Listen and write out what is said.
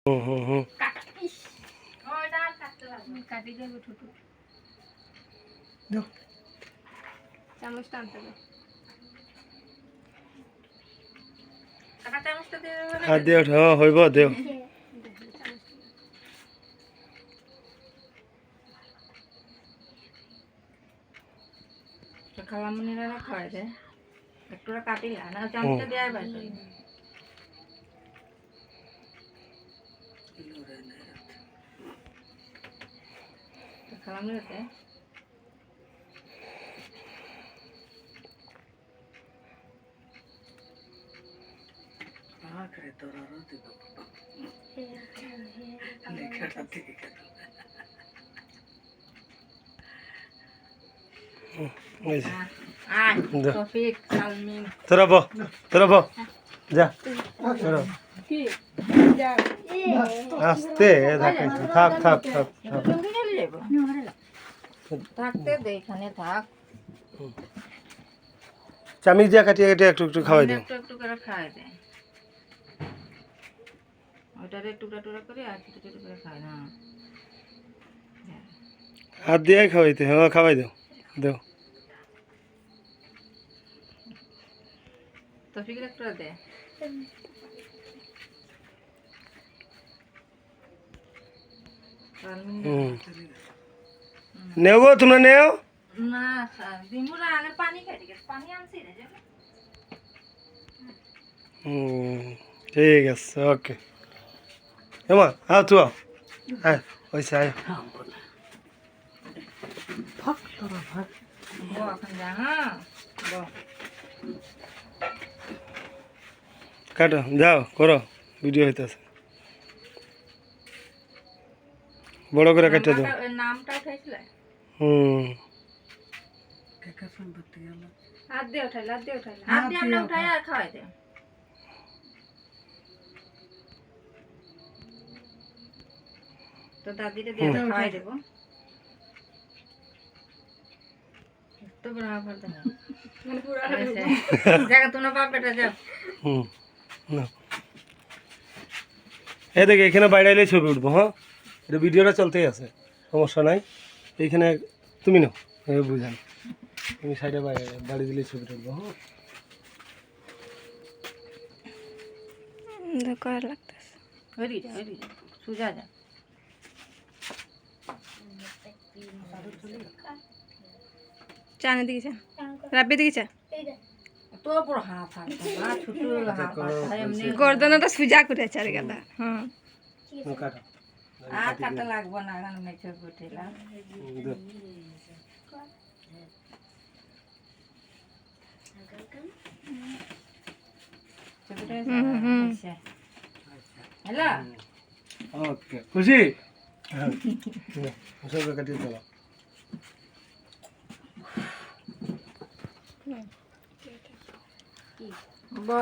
হুম হুম হুম হাত দিয়ে ওঠ হইব দেও খালামুনিরা খাওয়াই দে একটু কাটিলা না চামচটা দেওয়ার বাইরে খালামুনিতে তৌফিক সালমিন তোরা বো যা তোরা আস্তে দেখাইছি থাক থাক থাক থাক থাকতে দে এখানে থাক চামিচ দিয়ে কাটিয়ে কাটিয়ে একটু একটু খাওয়াই দেন একটু একটু করে খাওয়াই দে ওইটারে টুকরা টুকরা করে আর ছোট ছোট করে খায় না হাত দিয়ে খাওয়াইতে হ্যাঁ খাওয়াই দাও দেও তৌফিকের একটু দে নেও গো তোমরা নেও না দিমুরা আগে পানি খাই ঠিক আছে পানি আনছি রে যে ঠিক আছে ওকে এমা আও তুই আও হ্যাঁ ওইসে আয় ভাগ তোরা ভাগ বো এখন যা হ্যাঁ বো কাটো যাও করো ভিডিও হইতেছে বড় করে কেটে দাও নামটা উঠাইছিলে হাত দিয়ে উঠাইলে হাত দিয়ে আমরা উঠাই আর খাওয়াই দে তো দাদিরে দিয়ে খাওয়াই দেবো তো বড় আবার দে মানে পুরো জায়গা তো না বাপ বেটা যাও না এই দেখে এখানে বাইরে এলে ছবি উঠবো হ্যাঁ এটা ভিডিওটা চলতেই আছে সমস্যা নাই এইখানে তুমি নাও বুঝান তুমি সাইডে বাইরে বাড়ি দিলে ছবি তুলবো হ্যাঁ সুজা যা চানের দিকে চা রাব্বির দিকে চা তো বড় হাফ হাফ ছোট হাফ এমনি গর্দনাটা সুজা করে চার গেলা হ্যাঁ কাটো আর কাটা লাগবে না এখন মেখে গুটিলা হ্যালো ওকে খুশি হ্যাঁ সব কাটিয়ে দাও বো